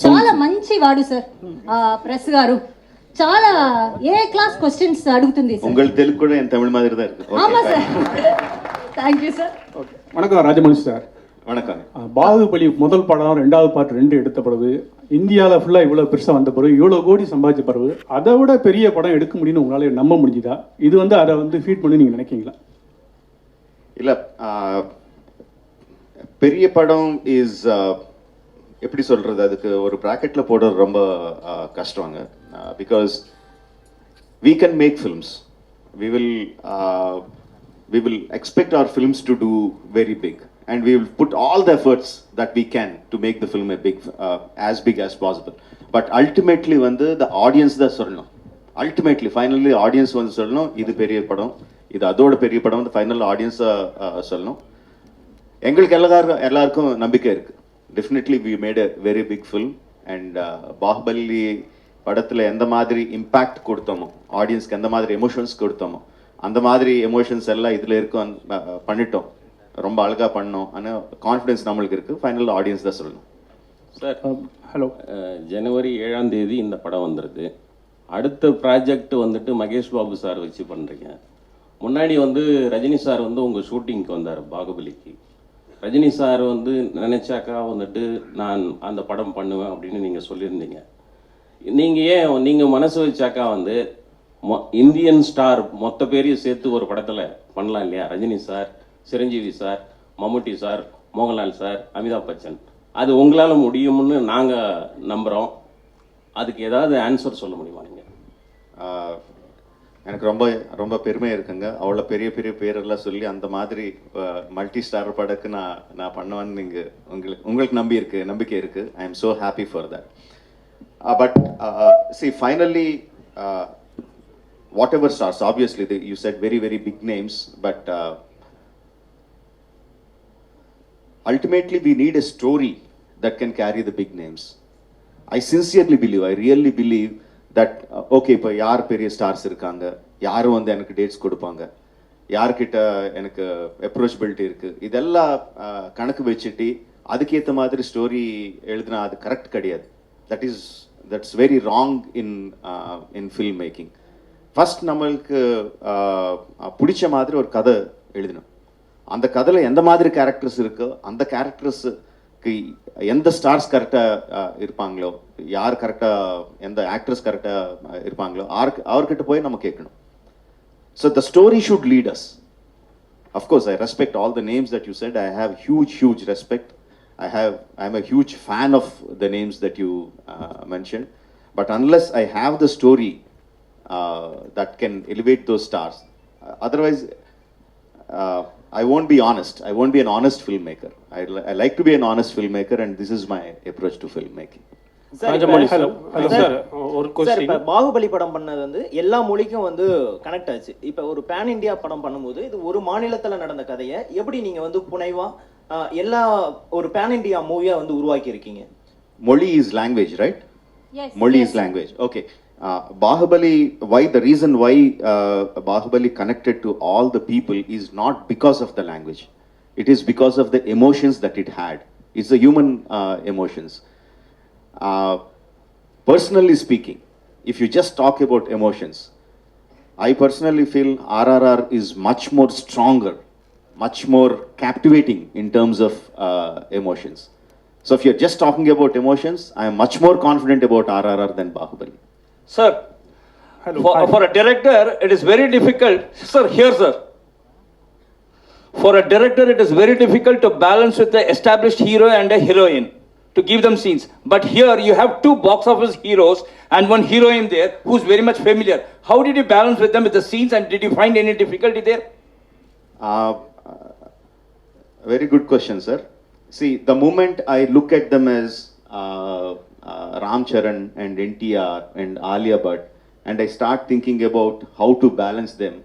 చాలా మంచి వాడు సార్. ప్రెస్ గారు చాలా ఏ క్లాస్ క్వశ్చన్స్ అడుగుతుంది సార్. உங்களுக்கு தெலுங்கு கூட என் தமிழ் மாதிரி தான் இருக்கு. ஆமா sir. Thank you sir. Okay. வணக்கம் ராஜமௌலி சார். வணக்கம். பாகுபலி முதல் படம், ரெண்டாவது பார்ட் 2 எடுத்த பிறகு இந்தியாவில் ஃபுல்லாக இவ்வளோ பெருசாக வந்த பிறகு இவ்வளோ கோடி சம்பாதிச்ச பிறகு அதை விட பெரிய படம் எடுக்க முடியும்னு உங்களால் நம்ப முடிஞ்சுதா? இது வந்து அதை வந்து ஃபீட் பண்ணி நீங்கள் நினைக்கிறீங்களா? இல்லை, பெரிய படம் இஸ் எப்படி சொல்கிறது, அதுக்கு ஒரு ப்ராக்கெட்டில் போடுறது ரொம்ப கஷ்டங்க. Because we can make films. We will expect our films to do very big, and we will put all the efforts that we can to make the film as big as possible. But ultimately வந்து the audience தான் சொல்லணும். Ultimately finally audience வந்து சொல்லணும் இது பெரிய படம், இது அதோட பெரிய படம் வந்து ஃபைனல் ஆடியன்ஸ் சொல்லணும். எங்களுக்கு எல்லாருக்கும் நம்பிக்கை இருக்கு. Definitely we made a very big film, and Baahubali படத்தில் எந்த மாதிரி இம்பேக்ட் கொடுத்தோமோ, ஆடியன்ஸ்க்கு எந்த மாதிரி எமோஷன்ஸ் கொடுத்தோமோ, அந்த மாதிரி எமோஷன்ஸ் எல்லாம் இதில் இருக்கும் பண்ணிட்டோம். ரொம்ப அழகாக பண்ணோம். ஆனால் கான்ஃபிடன்ஸ் நம்மளுக்கு இருக்குது. ஃபைனல் ஆடியன்ஸ் தான் சொல்லணும். சார் ஹலோ, ஜனவரி 7ஆம் தேதி இந்த படம் வந்துடுது. அடுத்த ப்ராஜெக்ட் வந்துட்டு மகேஷ் பாபு சார் வச்சு பண்ணுறீங்க. முன்னாடி வந்து ரஜினி சார் வந்து உங்கள் ஷூட்டிங்க்கு வந்தார் பாகுபலிக்கு. ரஜினி சார் வந்து நினைச்சாக்கா வந்துட்டு நான் அந்த படம் பண்ணுவேன் அப்படின்னு நீங்கள் சொல்லியிருந்தீங்க. நீங்கள் மனசு வச்சாக்கா வந்து இந்தியன் ஸ்டார் மொத்த பேரையும் சேர்த்து ஒரு படத்தில் பண்ணலாம் இல்லையா? ரஜினி சார், சிரஞ்சீவி சார், மம்முட்டி சார், மோகன்லால் சார், அமிதாப் பச்சன். அது உங்களால் முடியும்னு நாங்கள் நம்புகிறோம். அதுக்கு ஏதாவது ஆன்சர் சொல்ல முடியுமா நீங்கள்? எனக்கு ரொம்ப ரொம்ப பெருமையாக இருக்குங்க. அவ்வளோ பெரிய பெரிய பேரெல்லாம் சொல்லி அந்த மாதிரி மல்டி ஸ்டார் படக்கு நான் பண்ணுவேன்னு நீங்கள் உங்களுக்கு நம்பிக்கை இருக்குது. I am so happy for that. But see, finally, whatever stars, obviously you said very very big names, but ultimately we need a story that can carry the big names. I sincerely believe, I really believe that okay, இப்போ யார் பெரிய stars இருக்காங்க, யாரும் வந்து எனக்கு dates கொடுப்பாங்க, யார்கிட்ட எனக்கு அப்ரோச்சபிலிட்டி இருக்குது, இதெல்லாம் கணக்கு வச்சுட்டு அதுக்கேற்ற மாதிரி ஸ்டோரி எழுதினா அது கரெக்ட் கிடையாது. That's very wrong in filmmaking. First நம்மளுக்கு பிடிச்ச மாதிரி ஒரு கதை எழுதணும். அந்த கதையில் எந்த மாதிரி கேரக்டர்ஸ் இருக்கோ அந்த கேரக்டர்ஸுக்கு எந்த ஸ்டார்ஸ் கரெக்டாக இருப்பாங்களோ, யார் கரெக்டாக எந்த ஆக்டர்ஸ் கரெக்டாக இருப்பாங்களோ அவர்கிட்ட போய் நம்ம கேட்கணும். So the story should lead us. Of course, I respect all the names that you said. I have huge respect. I'm a huge fan of the names that you mentioned, but unless I have the story that can elevate those stars, otherwise I won't be honest. I won't be an honest filmmaker. I like to be an honest filmmaker, and this is my approach to filmmaking. Sir ஒரு question. இப்ப பாகுபலி படம் பண்ணது வந்து எல்லா மொழிக்கும் வந்து connect ஆச்சு. இப்ப ஒரு பேன் இந்தியா படம் பண்ணும்போது இது ஒரு மாநிலத்துல நடந்த கதையை எப்படி நீங்க வந்து புனைவா எல்லா ஒரு பேன் இந்தியா மூவியா வந்து உருவாக்கி இருக்கீங்க? Moli is language, right? Yes. Moli yes. is language. Okay. Bahubali, the reason why Bahubali connected to all the people is not because of the language. It is because of the emotions that it had. It's the human emotions. Personally speaking, if you just talk about emotions, I personally feel RRR is much more stronger, much more captivating in terms of emotions. So if you're just talking about emotions, I am much more confident about RRR than Bahubali. Sir, for a director, it is very difficult. Sir, here, sir. For a director, it is very difficult to balance with the established hero and a heroine to give them scenes. But here you have two box office heroes and one heroine there who's very much familiar. How did you balance with them with the scenes, and did you find any difficulty there? Very good question, sir. See, the moment I look at them as Ram Charan and NTR and Alia Bhatt, and I start thinking about how to balance them,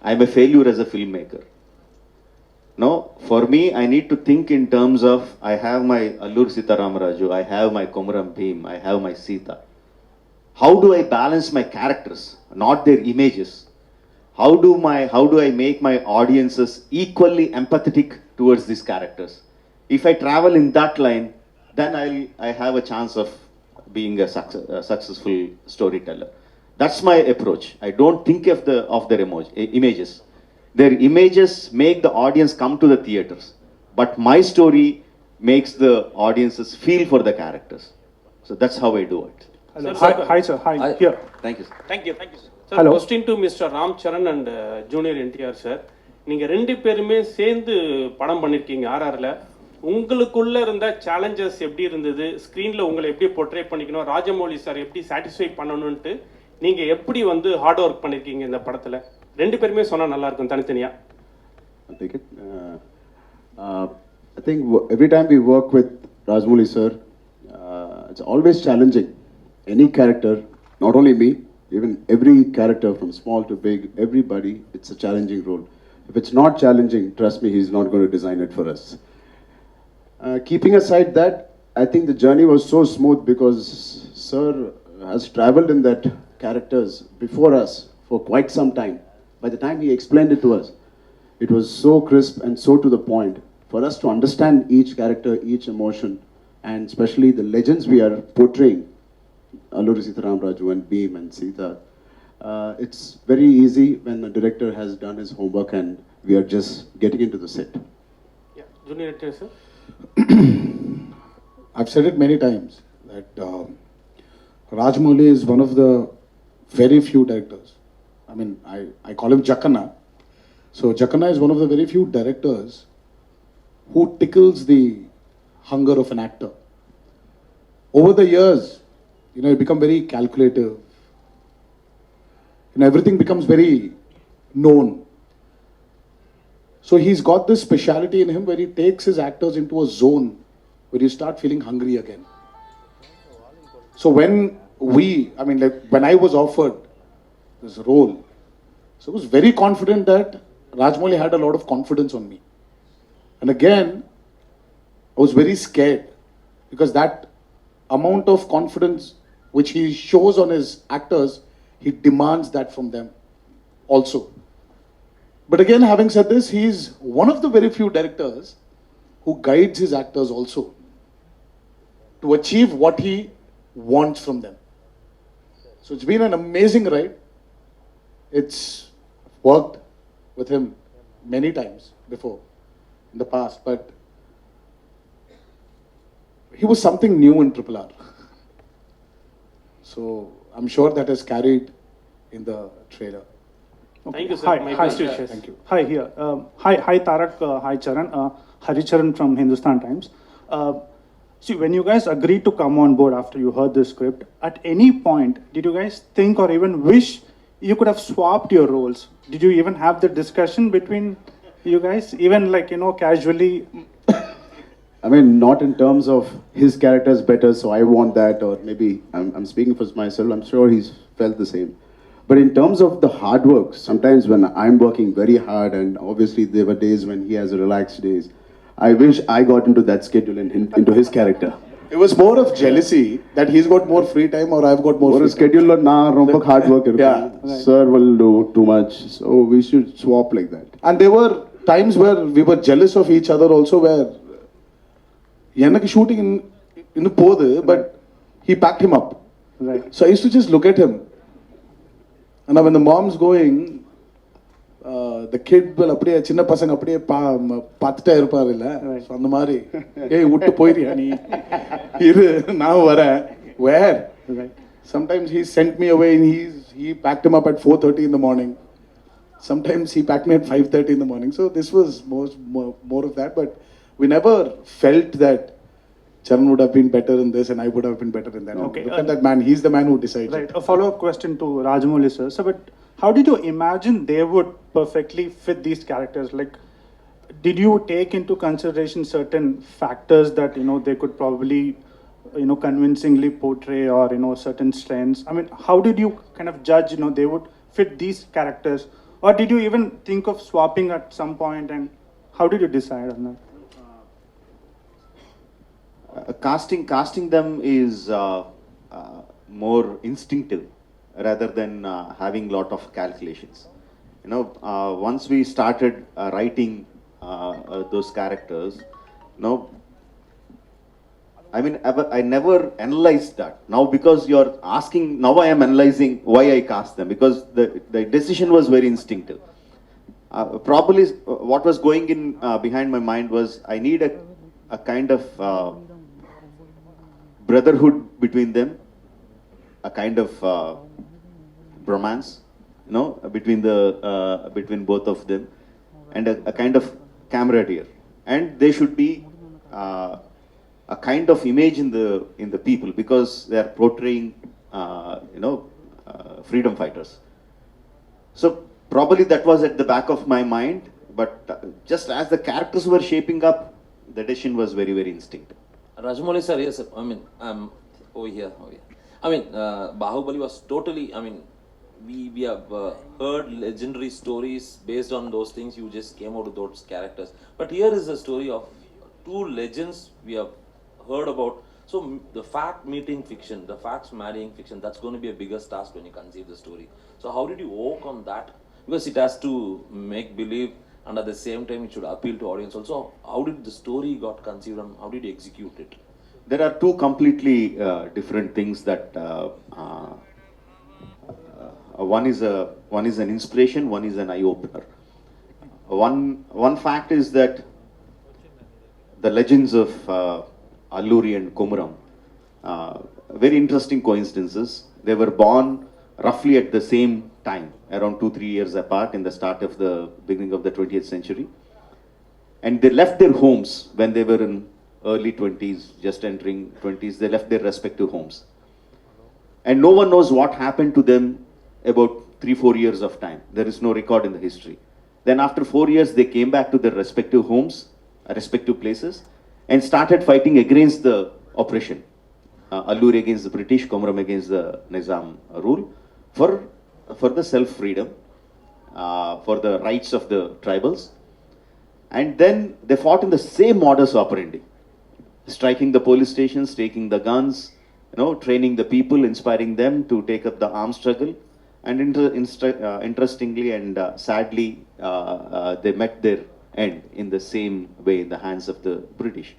I'm a failure as a filmmaker. No, for me, I need to think in terms of, I have my Allur Sitaramaraju, I have my Komaram Bhim, I have my Sita. How do I balance my characters, not their images? How do I make my audiences equally empathetic towards these characters? If I travel in that line, then I have a chance of being a successful storyteller. That's my approach. I don't think of their images. Their images make the audience come to the theaters, but my story makes the audiences feel for the characters. So that's how I do it. Hello. Hi, sir. Hi. Here. Thank you, sir. Thank you, sir. Sir, Hello. question to Mr. Ram Charan and Junior NTR sir. நீங்க ரெண்டு பேருமே சேர்ந்து படம் பண்ணிருக்கீங்க ஆர்ஆர்ல. உங்களுக்குள்ள இருந்த challenges எப்படி இருந்தது? ஸ்கிரீன்ல உங்களை எப்படி போர்ட்ரே பண்ணிக்கணும்? ராஜமௌலி சார் எப்படி சாட்டிஸ்ஃபை பண்ணணும்னு நீங்க எப்படி வந்து ஹார்ட் ஒர்க் பண்ணிருக்கீங்க இந்த படத்துல? ரெண்டு பேருமே சொன்னா நல்லா இருக்கும் தனித்தனியா. I'll take it. I think every time we work with Rajamouli sir, it's always challenging. Any character, not only me, even every character from small to big, everybody, it's a challenging role. If it's not challenging, trust me, he's not going to design it for us. Keeping aside that, I think the journey was so smooth because sir has traveled in that characters before us for quite some time. By the time he explained it to us, it was so crisp and so to the point for us to understand each character, each emotion, and especially the legends we are portraying, Alluri Sitaram Raju and Bheem and Sita. It's very easy when the director has done his homework and we are just getting into the set. Yeah. Junior NTR sir. I've said it many times that Rajamouli is one of the very few directors. I mean, I call him Jackana. So Jackana is one of the very few directors who tickles the hunger of an actor. Over the years, you know, you become very calculative. You know, everything becomes very known. So he's got this speciality in him where he takes his actors into a zone where you start feeling hungry again. So when I was offered this role, so I was very confident that Rajamouli had a lot of confidence on me. And again, I was very scared because that amount of confidence which he shows on his actors, he demands that from them also. But again, having said this, he is one of the very few directors who guides his actors also to achieve what he wants from them. So it's been an amazing ride. It's worked with him many times before in the past, but he was something new in RRR. So I'm sure that has carried in the trailer. Thank you sir. Hi, My hi, best wishes. Thank you. Hi, here. Hi, Tarak. Hi, Charan. Hari Charan from Hindustan Times. See, when you guys agreed to come on board after you heard the script, at any point, did you guys think or even wish you could have swapped your roles? Did you even have the discussion between you guys, even like, you know, casually? I mean, not in terms of his character is better, so I want that, or maybe I'm speaking for myself, I'm sure he's felt the same. But in terms of the hard work, sometimes when I'm working very hard, and obviously there were days when he has relaxed days, I wish I got into that schedule and into his character. It was more of jealousy that he's got more free time or I've got more Or free a schedule or na rompak hard work. Yeah. Sir will do too much, so we should swap like that. And there were times where we were jealous of each other also, where எனக்கு shooting in போது, but he packed him up. Right. So I used to just look at him. And now when the mom's going, the kid will அப்படியே சின்ன பசங்க அப்படியே பார்த்துட்டே இருப்பாரு இல்ல, so அந்த மாதிரி ஏய் விட்டு போயிரியா நீ, இரு நான் வரேன். Where? Right. Sometimes he sent me away and he packed him up at 4:30 in the morning. Sometimes he packed me at 5:30 in the morning. So this was more of that, but we never felt that Charan would have been better in this and I would have been better in that. Okay, Look at that man, he's the man who decides. Right. A follow-up question to Rajamouli sir. So, but how did you imagine they would perfectly fit these characters? Like, did you take into consideration certain factors that, you know, they could probably, you know, convincingly portray, or, you know, certain strengths? I mean, how did you kind of judge, you know, they would fit these characters? Or did you even think of swapping at some point, and how did you decide on that? Casting them is more instinctive rather than having lot of calculations. You know, once we started writing those characters, you know, I mean, I never analyzed that. Now, because you're asking, now I am analyzing why I cast them, because the decision was very instinctive. Probably what was going in behind my mind was I need a kind of brotherhood between them, a kind of bromance, you know, between both of them, and a kind of camaraderie, and they should be a kind of image in the people, because they are portraying freedom fighters. So probably that was at the back of my mind, but just as the characters were shaping up, the decision was very, very instinctive. Rajamouli sir, yes, sir. I mean, over here. I mean, Bahubali was totally, I mean, we have heard legendary stories based on those things. You just came out with those characters. But here is a story of two legends we have heard about. So the fact meeting fiction, the facts marrying fiction, that's going to be a biggest task when you conceive the story. So how did you overcome that? Because it has to make believe, and at the same time it should appeal to audience also. How did the story got conceived and how did you execute it? There are two completely different things that one is an inspiration, one is an eye opener. One fact is that the legends of Alluri and Komuram, very interesting coincidences. They were born roughly at the same time, around 2-3 years apart, in the start of the beginning of the 20th century. And they left their homes when they were in early 20s, just entering 20s. They left their respective homes. And no one knows what happened to them about 3-4 years of time. There is no record in the history. Then after 4 years, they came back to their respective homes, respective places, and started fighting against the oppression. Alluri against the British, Komuram against the Nizam rule, for the self-freedom, for the rights of the tribals. And then they fought in the same modus operandi, striking the police stations, taking the guns, training the people, inspiring them to take up the armed struggle. And interestingly and sadly, they met their end in the same way in the hands of the British.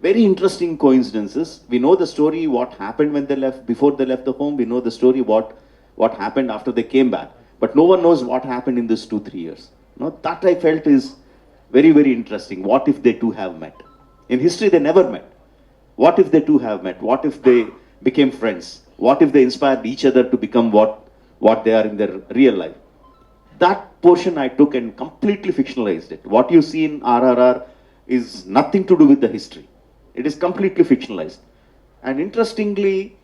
Very interesting coincidences. We know the story, what happened when they left, before they left the home. We know the story, what happened after they came back. But no one knows what happened in this 2-3 years. That I felt is very, very interesting. What if they two have met? In history, they never met. What if they two have met? What if they became friends? What if they inspired each other to become what they are in their real life? That portion I took and completely fictionalized it. What you see in RRR is nothing to do with the history. It is completely fictionalized. And interestingly,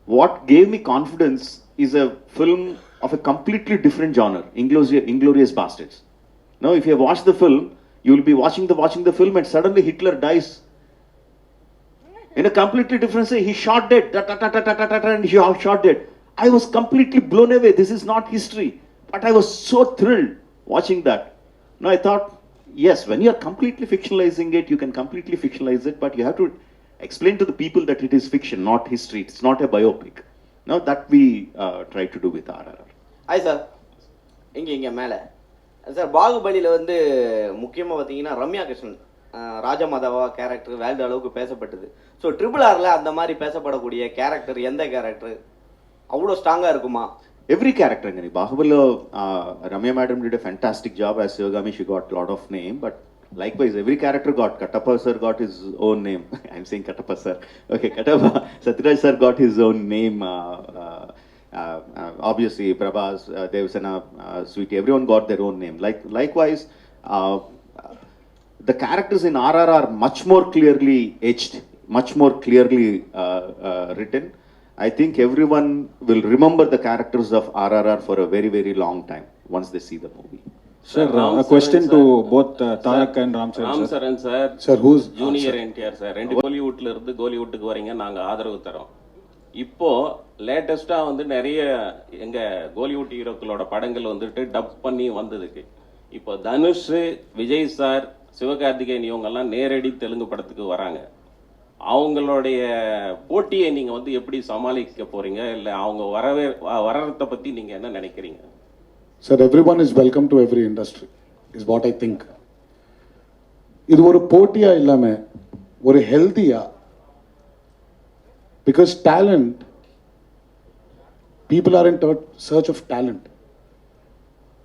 what gave me confidence is a film of a completely different genre, Inglourious Bastards. Now, if you have watched the film, you will be watching the film and suddenly Hitler dies in a completely different way. He shot dead, and he shot dead. I was completely blown away. This is not history. But I was so thrilled watching that. Now I thought, yes, when you are completely fictionalizing it, you can completely fictionalize it, but you have to explain to the people that it is fiction, not history. It's not a biopic. Now that we try to do with RRR. Hi sir, இங்கே மேலே sir, பாகுபலியில் வந்து முக்கியமாக பார்த்தீங்கன்னா Ramya Krishnan ராஜமாதாவா character world அளவுக்கு பேசப்பட்டது. So RRR அந்த மாதிரி பேசப்படக்கூடிய கேரக்டர் எந்த கேரக்டர் அவ்வளோ ஸ்ட்ராங்காக இருக்குமா? Every character in Bahubali, Ramya madam did a fantastic job as Shivagami. She got a lot of name, but likewise every character got. Kattappa sir got his own name. I'm saying Kattappa sir. Okay, Kattappa. Satyaraj sir got his own name. Obviously, Prabhas, Devsena, Sweetie, everyone got their own name. Likewise, the characters in RRR are much more clearly etched, much more clearly written. I think everyone will remember the characters of RRR for a very, very long time once they see the movie. Sir, a question to both Tarak and Ram Saran sir. Sir, who's Junior NTR sir. ரெண்டு கோலிவுட்ல இருந்து கோலிவுட்டுக்கு வரீங்க, நாங்க ஆதரவு தரோம். இப்போ லேட்டஸ்டா வந்து நிறைய எங்க கோலிவுட் ஹீரோக்களோட படங்கள் வந்துட்டு டப் பண்ணி வந்ததுக்கு இப்போ தனுஷ், விஜய் சார், சிவகார்த்திகேயன் இவங்கெல்லாம் நேரடி தெலுங்கு படத்துக்கு வராங்க. அவங்களுடைய போட்டியை நீங்க வந்து எப்படி சமாளிக்க போறீங்க, இல்ல அவங்க வரறத பத்தி நீங்க என்ன நினைக்கிறீங்க? Sir, everyone is welcome to every industry is what I think. இது ஒரு போட்டியா இல்லாம ஒரு ஹெல்தியா Because talent, people are in search of talent.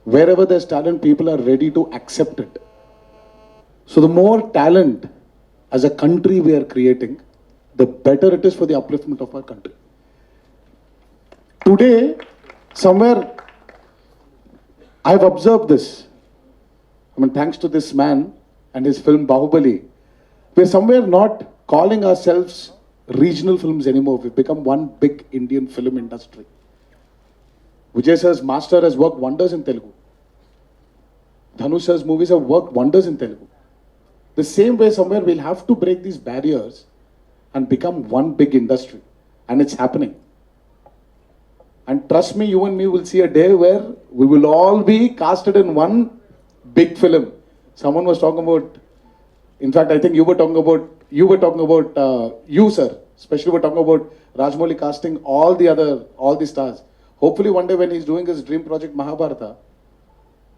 Wherever there's talent, people are ready to accept it. So the more talent as a country we are creating, the better it is for the upliftment of our country. Today, somewhere, I've observed this. I mean, thanks to this man and his film Bahubali, we're somewhere not calling ourselves regional films anymore. We've become one big Indian film industry. Vijay sir's Master has worked wonders in Telugu. Dhanush sir's movies have worked wonders in Telugu. The same way, somewhere we'll have to break these barriers and become one big industry. And it's happening. And trust me, you and me will see a day where we will all be casted in one big film. Someone was talking about, in fact, I think you were talking about, you sir, especially were talking about Rajamouli casting all the stars. Hopefully one day when he's doing his dream project Mahabharata,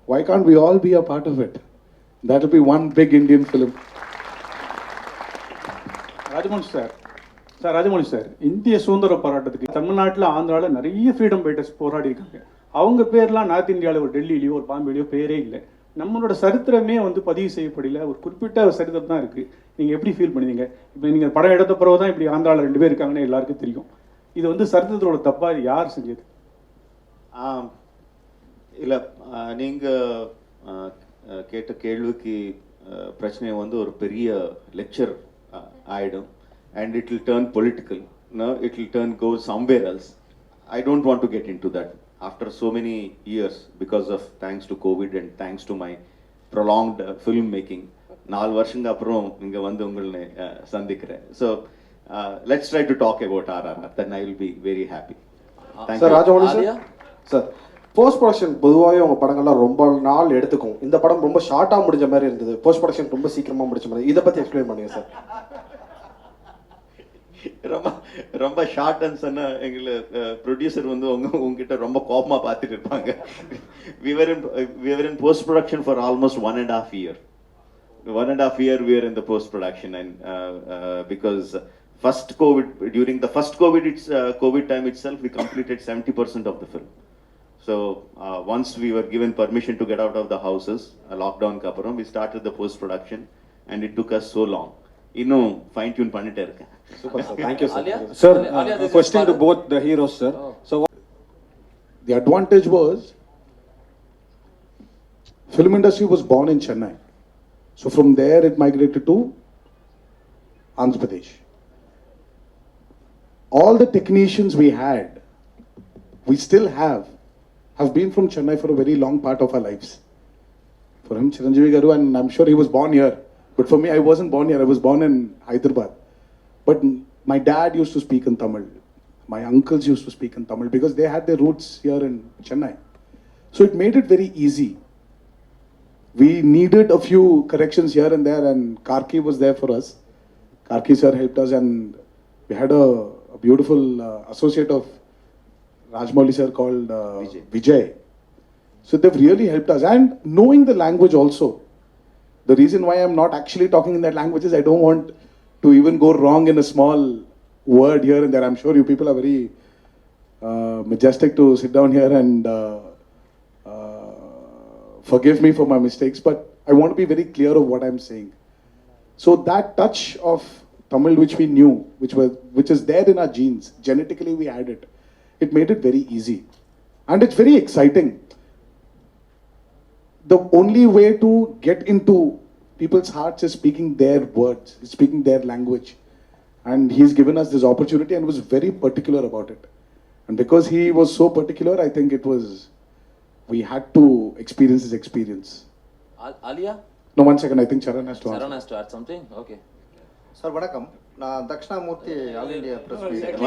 why can't we all be a part of it? That will be one big Indian film. Rajamouli sir இந்திய சுதந்திர போராட்டத்துக்கு தமிழ்நாட்டில் ஆந்திராவில் நிறைய freedom fighters போராடி இருக்காங்க. அவங்க பேர்லாம் நார்த் இந்தியாவில் ஒரு டெல்லியிலையோ ஒரு பாம்பேலையோ பேரே இல்லை. நம்மளோட சரித்திரமே வந்து பதிவு செய்யப்படல. ஒரு குறிப்பிட்ட சரித்திரம் தான் இருக்குது. நீங்கள் எப்படி ஃபீல் பண்ணுவீங்க? இப்போ நீங்கள் படம் எடுத்த பிறகு தான் இப்படி ஆந்திராவில் 2 பேர் இருக்காங்கன்னு எல்லாருக்கும் தெரியும். இது வந்து சரித்திரத்தோட தப்பா யார் செஞ்சது? இல்லை, நீங்கள் கேட்ட கேள்விக்கு பிரச்சனை வந்து ஒரு பெரிய லெக்சர் ஆயிடும். And it will turn political. No, it will go somewhere else. I don't want to get into that. After so many years, because of thanks to COVID and thanks to my prolonged film making, 4 வருஷங்க அப்புறம் இங்க வந்து உங்களை சந்திக்கிறேன். So let's try to talk about RRR. Then I will be very happy. Thank you. Rajamouli sir, post production பொதுவாகவே உங்கள் படங்கள்லாம் ரொம்ப நாள் எடுத்துக்கும். இந்த படம் ரொம்ப ஷார்ட்டாக முடிஞ்ச மாதிரி இருந்தது. போஸ்ட் ப்ரொடக்ஷன் ரொம்ப சீக்கிரமாக முடிச்ச மாதிரி. இதை பற்றி எக்ஸ்பிளைன் பண்ணுங்க சார். ரொம்ப ஷார்ட்னு சொன்னா எங்களுக்கு ப்ரொடியூசர் வந்து உங்ககிட்ட ரொம்ப கோபமா பார்த்துட்டு இருப்பாங்க. we were in post production for almost 1.5 year. 1.5 year we were in the post production, and because during the first COVID time itself, we completed 70% of the film. So once we were given permission to get out of the houses, lockdown kaparam, we started the post production, and it took us so long. இன்னும் fine tune பண்ணிட்டே இருக்கேன். Super sir, thank you sir. Sir, question to both the heroes sir. So The advantage was, film industry was born in Chennai. So from there it migrated to Andhra Pradesh. All the technicians we had, we still have been from Chennai for a very long part of our lives. For him, Chiranjeevi Garu, and I'm sure he was born here. But for me, I wasn't born here. I was born in Hyderabad. But my dad used to speak in Tamil. My uncles used to speak in Tamil because they had their roots here in Chennai. So it made it very easy. We needed a few corrections here and there, and Karki was there for us. Karki sir helped us, and we had a beautiful associate of Rajamouli sir called Vijay. So they've really helped us. And knowing the language also. The reason why I'm not actually talking in that language is I don't want to even go wrong in a small word here and there. I'm sure you people are very majestic to sit down here and forgive me for my mistakes, but I want to be very clear of what I'm saying. So that touch of Tamil which we knew, which is there in our genes, genetically we had it. It made it very easy. And it's very exciting. The only way to get into people's hearts is speaking their words, speaking their language. And he's given us this opportunity and was very particular about it. And because he was so particular, I think we had to experience his experience. Alia? No, 1 second. I think Charan has to answer. Charan has to add something? Okay. Sir, vanakkam. நான் Dakshinamurthy all India press meet.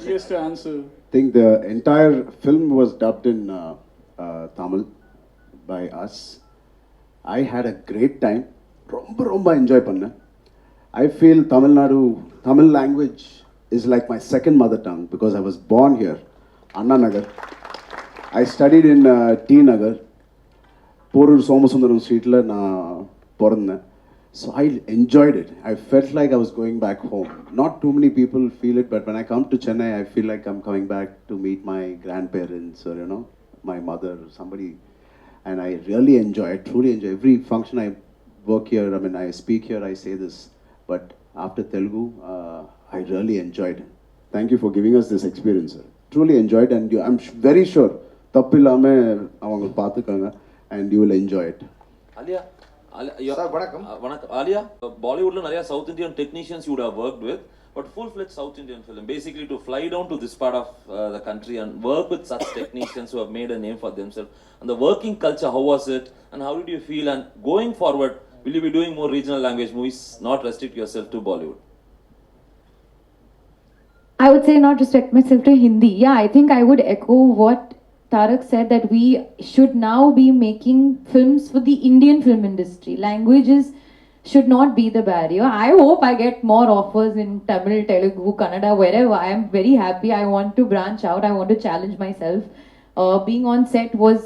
he has to answer. I think the entire film was dubbed in Tamil by us. I had a great time. Romba enjoy panna. I feel Tamil language is like my second mother tongue because I was born here, Anna Nagar. I studied in T Nagar. Porur Somasundaram Street la na porandhen. So I enjoyed it. I felt like I was going back home. Not too many people feel it, but when I come to Chennai, I feel like I'm coming back to meet my grandparents or, you know, my mother, somebody. And I really enjoy, I truly enjoy every function I work here. I mean, I speak here, I say this. But after Telugu, I really enjoyed it. Thank you for giving us this experience, sir. Truly enjoyed, and I'm very sure தப்பில்லாம அவங்க பார்த்துக்காங்க and you will enjoy it. Alia, sir வணக்கம். வணக்கம் Alia, Bollywoodல நிறைய South Indian technicians you would have worked with, but full-fledged South Indian film, basically to fly down to this part of the country and work with such technicians who have made a name for themselves. And the working culture, how was it? And how did you feel? And going forward, will you be doing more regional language movies, not restrict yourself to Bollywood? I would say not restrict myself to Hindi. Yeah, I think I would echo what Tarak said, that we should now be making films for the Indian film industry. Languages should not be the barrier. I hope I get more offers in Tamil, Telugu, Kannada, wherever. I am very happy. I want to branch out. I want to challenge myself. Being on set was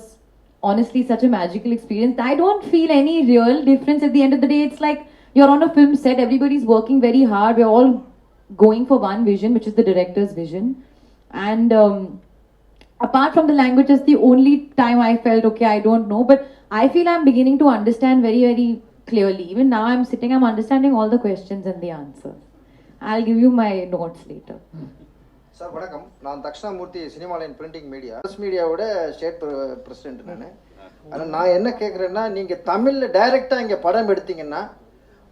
honestly such a magical experience. I don't feel any real difference at the end of the day. It's like you're on a film set, everybody's working very hard. We're all going for one vision, which is the director's vision. And apart from the language, is the only time I felt, okay, I don't know. But I feel I'm beginning to understand very, very clearly. Even now I'm sitting, I'm understanding all the questions and the answers. I'll give you my notes later. Sir வணக்கம். நான் தக்ஷணாமூர்த்தி சினிமாலைன் printing media press மீடியாவோட state president நான். ஆனால் நான் என்ன கேட்குறேன்னா, நீங்கள் தமிழில் டைரெக்டாக இங்கே படம் எடுத்தீங்கன்னா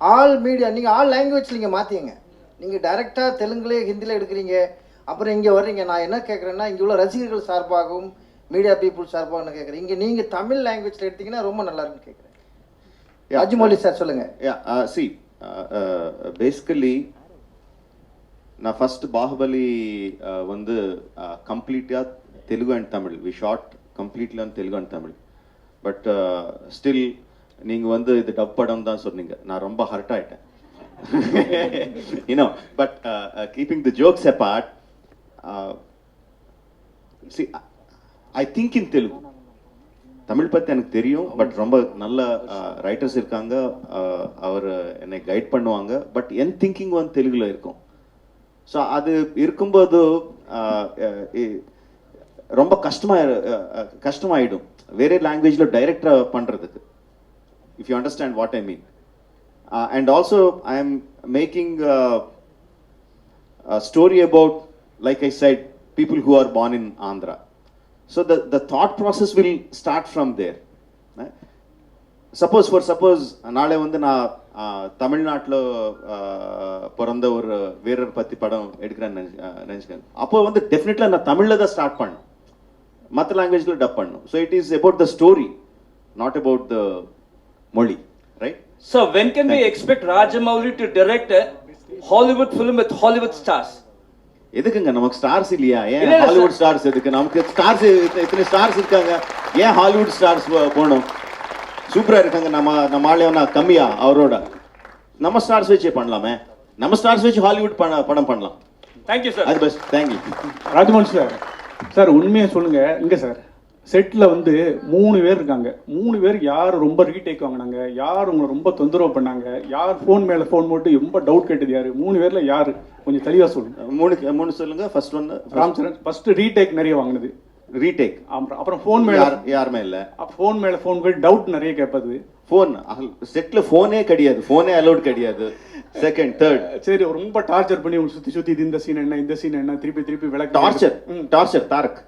ஆல் மீடியா நீங்கள் ஆல் லாங்குவேஜில் நீங்கள் மாற்றிங்க. நீங்கள் டைரெக்டாக தெலுங்குலே ஹிந்தியில் எடுக்கிறீங்க, அப்புறம் இங்கே வர்றீங்க. நான் என்ன கேட்குறேன்னா, இங்கே உள்ள ரசிகர்கள் சார்பாகவும் மீடியா பீப்புள் சார்பாகவும் கேட்குறேன், இங்கே நீங்கள் தமிழ் லாங்குவேஜில் எடுத்தீங்கன்னா ரொம்ப நல்லா இருக்குன்னு கேட்குறேன். ராஜமௌலி சார் சொல்லுங்கள். See, basically நான் ஃபர்ஸ்ட் பாகுபலி வந்து கம்ப்ளீட்டாக Telugu and Tamil we shot completely on Telugu and Tamil. But still நீங்கள் வந்து இது டப் படம் தான் சொன்னீங்க, நான் ரொம்ப ஹர்ட் ஆகிட்டேன். You know, but keeping the jokes abort, see, I think in Telugu. Tamil பற்றி எனக்கு தெரியும், பட் ரொம்ப நல்ல ரைட்டர்ஸ் இருக்காங்க, அவர் என்னை கைட் பண்ணுவாங்க. பட் என் திங்கிங் வந்து தெலுங்குல இருக்கும். ஸோ அது இருக்கும்போது ரொம்ப கஷ்டமாயிடும் வேற லாங்குவேஜில் டைரக்டாக பண்ணுறதுக்கு, if you understand what I mean. And also I am making story about, like I said, people who are born in Andhra. So the thought process will start from there. Suppose நாளை வந்து நான் தமிழ்நாட்டில் பிறந்த ஒரு வீரர் பற்றி படம் எடுக்கிறேன்னு நினச்சிக்கேன். அப்போ வந்து டெஃபினெட்லி நான் தமிழில் தான் ஸ்டார்ட் பண்ணணும், மற்ற லாங்குவேஜில் டப் பண்ணணும். So it is about the story, not about the மொழி, right? So when can we expect Rajamouli to direct a Hollywood film with Hollywood stars? எதுக்குங்க நமக்கு ஸ்டார்ஸ் இல்லையா? ஏன் ஹாலிவுட் ஸ்டார்ஸ் எதுக்கு? நமக்கு ஸ்டார்ஸ் இத்தனை ஸ்டார்ஸ் இருக்காங்க, ஏன் ஹாலிவுட் ஸ்டார்ஸ் போகணும்? சூப்பரா இருக்காங்க. நம்ம ஆளையோனா கம்மியா அவரோட? நம்ம ஸ்டார்ஸ் வச்சே பண்ணலாமே, நம்ம ஸ்டார்ஸ் வச்சு ஹாலிவுட் படம் பண்ணலாம். Thank you sir. அது best. Thank you Rajamouli sir. Sir உண்மையை சொல்லுங்க, இங்க சார் செட்டில் வந்து 3 பேர் இருக்காங்க. 3 பேர் யார் ரொம்ப ரீடேக் வாங்கினாங்க, யார் உங்களை ரொம்ப தொந்தரவு பண்ணாங்க, யார் ஃபோன் மேலே ஃபோன் போட்டு ரொம்ப டவுட் கேட்டது யாரு? 3 பேரில் யார்? கொஞ்சம் தெளிவாக சொல்லுங்க. 3 சொல்லுங்க. First one Ram Charan. First retake நிறைய வாங்கினது. ரீடேக். அப்புறம் ஃபோன் மேலே யாருமே இல்லை. ஃபோன் மேலே ஃபோன் போய் டவுட் நிறைய கேட்பது. ஃபோன் செட்டில் ஃபோனே கிடையாது, ஃபோனே அலோட் கிடையாது. செகண்ட் தேர்ட் சரி, ரொம்ப டார்ச்சர் பண்ணி சுற்றி இந்த சீன் என்ன, இந்த சீன் என்ன, திருப்பி விளக்கு. டார்ச்சர் தாரக்.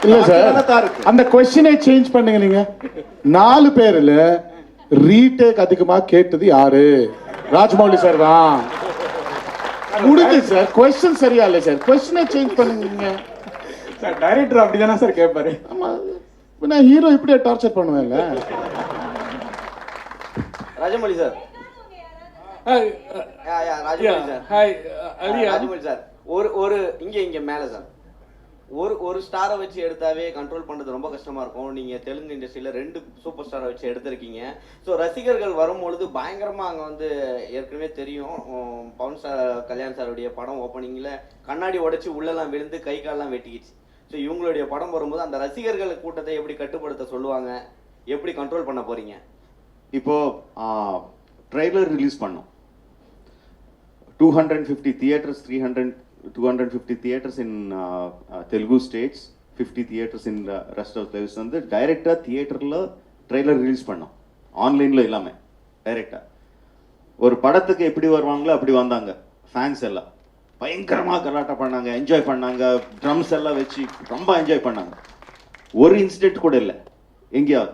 இல்ல சார், அந்த கொஸ்டினை சேஞ்ச் பண்ணுங்க. நீங்க 4 பேர்ல ரீடேக் அதிகமா கேட்டது யாரு? ராஜமௌலி சார் தான். முடிஞ்சு சார். கொஸ்டின் சரியா இல்ல சார், கொஸ்டினை சேஞ்ச் பண்ணுங்க சார். டைரக்டர் அப்படிதானே சார் கேட்பாரு. ஆமா, நான் ஹீரோ இப்படியே டார்ச்சர் பண்ணுவேன்ல. Rajamouli sir. Rajamouli sir. Rajamouli sir, ஒரு இங்க மேல சார், ஒரு ஸ்டாரை வச்சு எடுத்தாவே கண்ட்ரோல் பண்ணுறது ரொம்ப கஷ்டமாக இருக்கும். நீங்கள் தெலுங்கு இண்டஸ்ட்ரியில் 2 சூப்பர் ஸ்டாரை வச்சு எடுத்திருக்கீங்க. ஸோ ரசிகர்கள் வரும்பொழுது பயங்கரமாக அங்கே வந்து ஏற்கனவே தெரியும், பவன் சார் கல்யாண் சாருடைய படம் ஓப்பனிங்கில் கண்ணாடி உடைச்சி உள்ளெல்லாம் விழுந்து கை காலெல்லாம் வெட்டிக்கிச்சு. ஸோ இவங்களுடைய படம் வரும்போது அந்த ரசிகர்கள் கூட்டத்தை எப்படி கட்டுப்படுத்த சொல்லுவாங்க, எப்படி கண்ட்ரோல் பண்ண போகிறீங்க? இப்போ ட்ரெய்லர் ரிலீஸ் பண்ணோம். 250 theaters, 250 theaters in Telugu states, 50 theaters in the rest of the வந்து டைரக்டா தியேட்டர்ல ட்ரெய்லர் ரிலீஸ் பண்ணோம். ஆன்லைன்ல இல்லாம டைரக்டா ஒரு படத்துக்கு எப்படி வருவாங்களோ அப்படி வந்தாங்க. ஃபேன்ஸ் எல்லாம் பயங்கரமா கலாட்டா பண்ணாங்க, என்ஜாய் பண்ணாங்க, ட்ரம்ஸ் எல்லாம் வச்சு ரொம்ப என்ஜாய் பண்ணாங்க. ஒரு இன்சிடென்ட் கூட இல்லை எங்கேயாவது.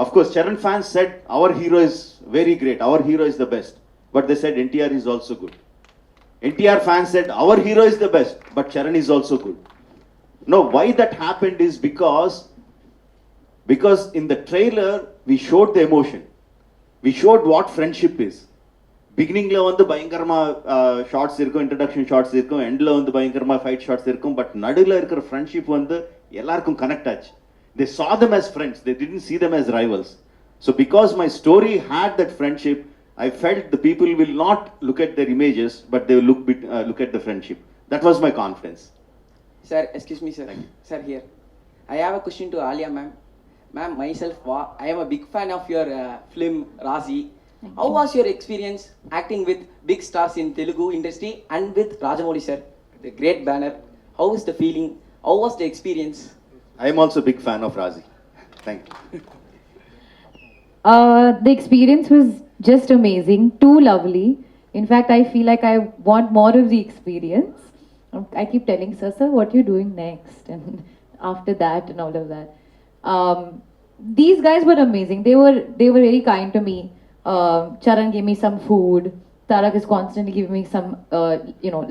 Of course Charan fans said our hero is very great, our hero is the best, but they said NTR is also good. NTR fans said our hero is the best, but Charan is also good. No, why that happened is because in the trailer we showed the emotion, we showed what friendship is. பிகினிங்ல வந்து பயங்கரமா shorts இருக்கும், introduction shorts இருக்கும், எண்ட்ல வந்து பயங்கரமா fight shorts இருக்கும், but நடுவில் இருக்கிற ஃப்ரெண்ட்ஷிப் வந்து எல்லாருக்கும் கனெக்ட் ஆச்சு. They saw them as friends, they didn't see them as rivals. So because my story had that friendship, I felt the people will not look at their images, but they will look at the friendship. That was my confidence. Sir, excuse me, sir. Sir, here. I have a question to Alia, ma'am. Ma'am, myself, I am a big fan of your film, Razi. How was your experience acting with big stars in Telugu industry and with Rajamouli, sir? The great banner. How is the feeling? How was the experience? I am also a big fan of Razi. Thank you. The experience was just amazing, too lovely. In fact, I feel like I want more of the experience. I keep telling sir, what are you doing next? And after that and all of that. These guys were amazing. They were very kind to me. Charan gave me some food. Tarak is constantly giving me some,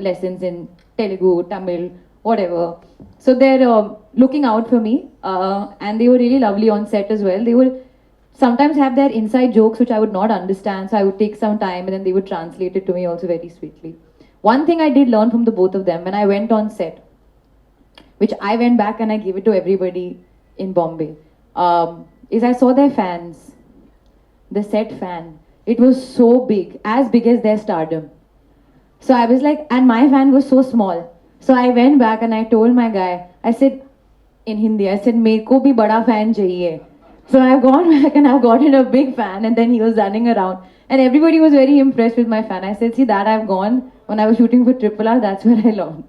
lessons in Telugu, Tamil, whatever. So they're looking out for me, and they were really lovely on set as well. They would sometimes have their inside jokes which I would not understand, so I would take some time and then they would translate it to me also very sweetly. One thing I did learn from the both of them when I went on set, which I went back and I gave it to everybody in Bombay, is I saw their fans, the set fan. It was so big as their stardom. So I was like, and my fan was so small. So I went back and I told my guy, I said in Hindi, I said, "Meko bhi bada fan chahiye." So I've gone back and I've gotten a big fan, and then he was running around. And everybody was very impressed with my fan. I said, see, that I've gone when I was shooting for RRR, that's where I learned.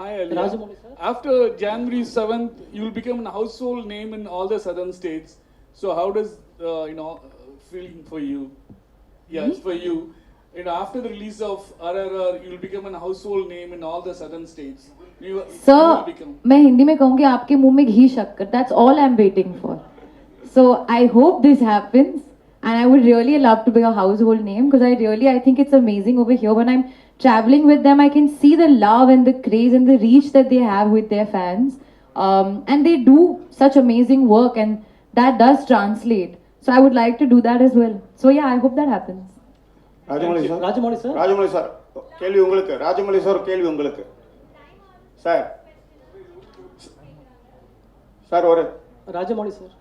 Hi, Alia. After January 7th, you'll become a household name in all the southern states. So how does, feeling for you? Yes, for you. After the release of RRR, you'll become a household name in all the southern states. Sir, मैं हिंदी में कहूँगी आपके मुंह में घी शक्कर. That's all I'm waiting for. So I hope this happens, and I would really love to be a household name because I think it's amazing over here. When I'm traveling with them, I can see the love and the craze and the reach that they have with their fans, and they do such amazing work, and that does translate. So I would like to do that as well. So yeah, I hope that happens. Rajamouli sir கேள்வி உங்களுக்கு. Rajamouli sir கேள்வி உங்களுக்கு. Sir ஒரு Rajamouli sir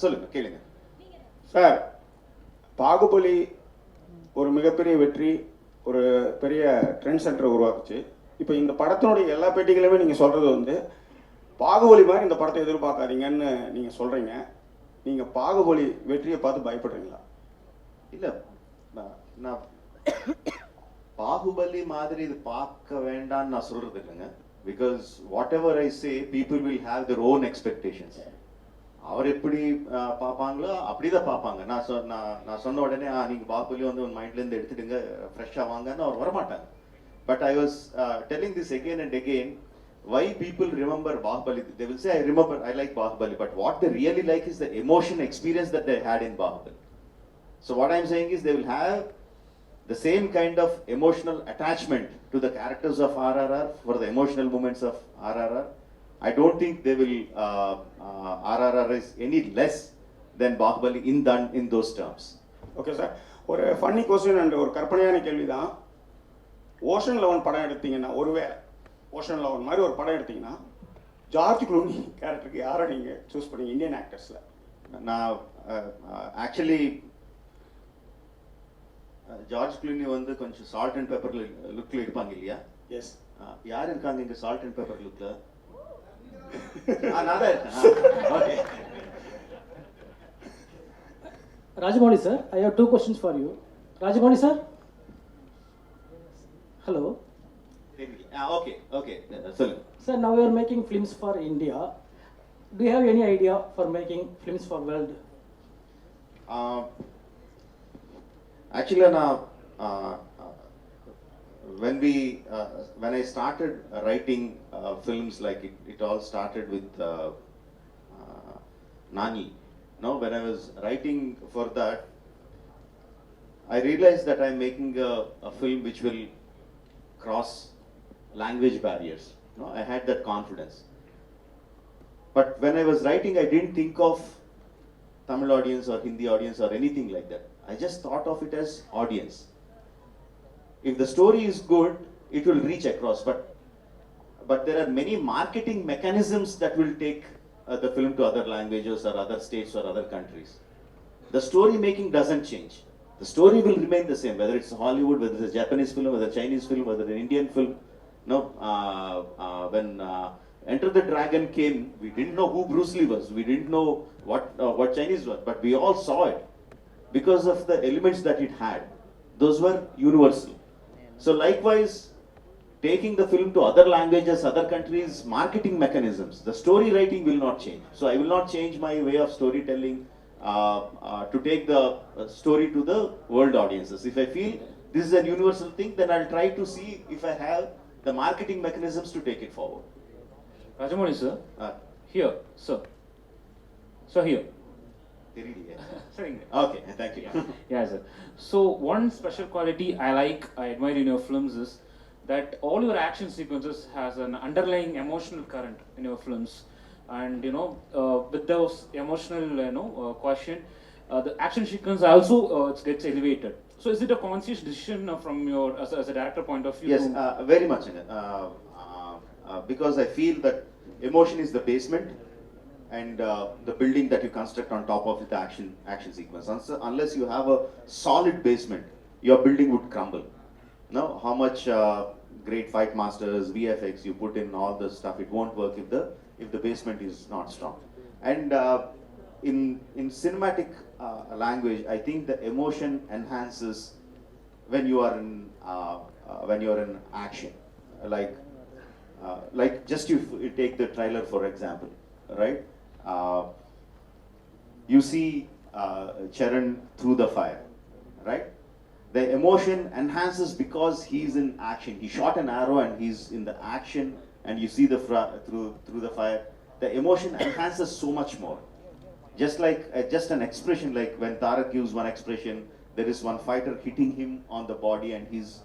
சொல்லுங்க, கேளுங்க sir. Baahubali ஒரு மிகப்பெரிய வெற்றி, ஒரு பெரிய ட்ரெண்ட் சென்டரை உருவாக்குச்சு. இப்போ இந்த படத்தினுடைய எல்லா பேட்டிகளுமே நீங்கள் சொல்கிறது வந்து பாகுபலி மாதிரி இந்த படத்தை எதிர்பார்க்காதீங்கன்னு நீங்கள் சொல்கிறீங்க. நீங்கள் பாகுபலி வெற்றியை பார்த்து பயப்படுறீங்களா? இல்லை, நான் பாகுபலி மாதிரி இது பார்க்க வேண்டாம்னு நான் சொல்றது இல்லைங்க. Because what ever I say, people will have their own expectations. அவர் எப்படி பார்ப்பாங்களோ அப்படிதான் பார்ப்பாங்க. நான் சொன்ன உடனே நீங்கள் பாகுபலி வந்து உன் மைண்ட்லேருந்து எடுத்துடுங்க, ஃப்ரெஷ்ஷாக வாங்கன்னு அவர் வரமாட்டாங்க. But I was telling this again and again. Why people remember Bahubali? They will say, I remember, I like Bahubali, but what they really like is the emotion experience that they had in Bahubali. So what I'm saying is they will have the same kind of emotional attachment to the characters of RRR for the emotional moments of RRR. I don't think they will, RRR is any less than Bahubali in those terms. Okay sir, ஒரு funny question and ஒரு கற்பனையான கேள்வி தான். Ocean 11 படம் எடுத்தீங்கன்னா, ஒருவேளை ocean 11 மாதிரி ஒரு படம் எடுத்தீங்கன்னா ஜார்ஜ் க்ளூனி கேரக்டருக்கு யாரை நீங்கள் சூஸ் பண்ணீங்க இந்தியன் ஆக்டர்ஸில்? நான் ஆக்சுவலி ஜார்ஜ் க்ளூனி வந்து கொஞ்சம் சால்ட் அண்ட் பெப்பர் லுக்கில் இருப்பாங்க இல்லையா? எஸ். யார் இருக்காங்க இங்கே சால்ட் அண்ட் பெப்பர் லுக்கில்? நான் தான் இருக்கேன். Okay. Rajamouli sir, I have two questions for you. Rajamouli sir? Hello. Okay. Sorry. Sir, now you are making films for India. Do you have any idea for making films for world? Actually, when I started writing films, like it all started with Nani. Now, when I was writing for that, I realized that I'm making a film which will cross language barriers. No, I had that confidence. But when I was writing, I didn't think of Tamil audience or Hindi audience or anything like that. I just thought of it as audience. If the story is good, it will reach across. But there are many marketing mechanisms that will take the film to other languages or other states or other countries. The story making doesn't change. The story will remain the same, whether it's Hollywood, whether it's a Japanese film, whether a Chinese film, whether an Indian film. No, when Enter the Dragon came, we didn't know who Bruce Lee was. We didn't know what Chinese was, but we all saw it because of the elements that it had. Those were universal. So likewise, taking the film to other languages, other countries, marketing mechanisms, the story writing will not change. So I will not change my way of storytelling to take the story to the world audiences. If I feel this is a universal thing, then I'll try to see if I have the marketing mechanisms to take it forward. Rajamouli sir, here, sir. So here. Okay, thank you. Yeah, sir. So one special quality I admire in your films is that all your action sequences has an underlying emotional current in your films, and with those emotional quotient, the action sequence also it gets elevated. So is it a conscious decision from your as a director point of view? Yes, very much. Because I feel that emotion is the basement and the building that you construct on top of the action sequence. Unless you have a solid basement, your building would crumble. Now, how much great fight masters, VFX you put in all the stuff, it won't work if the basement is not strong. And in cinematic language, I think the emotion enhances when you are in action. Like just you take the trailer for example, right? You see Charan through the fire, right? The emotion enhances because he's in action. He shot an arrow and he's in the action, and you see through the fire. The emotion enhances so much more. Just like just an expression, like when Tarak gives one expression, there is one fighter hitting him on the body and he's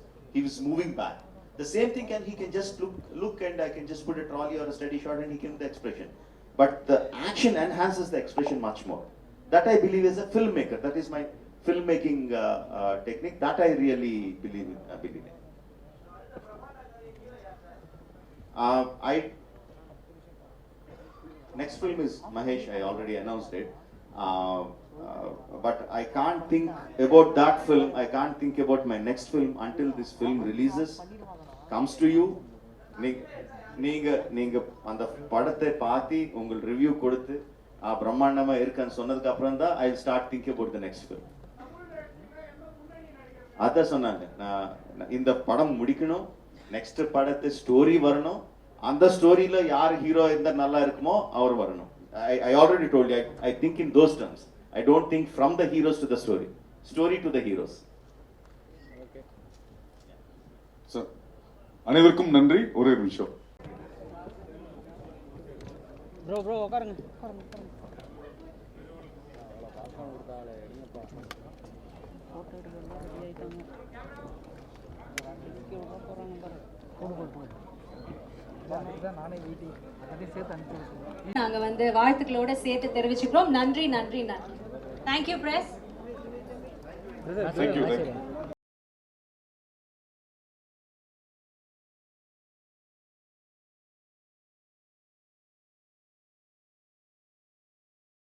moving back. The same thing he can just look and I can just put a trolley or a steady shot and he can do the expression. But the action enhances the expression much more. That I believe as a filmmaker. That is my filmmaking technique. That I really believe in. Next film is Mahesh. I already announced it. But I can't think about that film. I can't think about my next film until this film releases, comes to you. நீங்க அந்த படத்தை பார்த்து உங்கள் review கொடுத்து பிரம்மாண்டமா இருக்குன்னு சொன்னதுக்கு அப்புறம் தான் I start think about the next film. அதான் சொன்னாங்க, இந்த படம் முடிக்கணும், நெக்ஸ்ட் படத்தை ஸ்டோரி வரணும், அந்த ஸ்டோரியில யார் ஹீரோ இருந்தா நல்லா இருக்குமோ அவர் வரணும். I already told you, I think in those terms. I don't think from the heroes to the story to the heroes. Okay. So, அனைவருக்கும் நன்றி. ஒரே நிமிஷம். ப்ரோ உட்காருங்க. நாங்க வந்து வாழ்த்துக்களோட சேர்த்து தெரிவிச்சுக்கிறோம். நன்றி. Thank you, press. Thank you.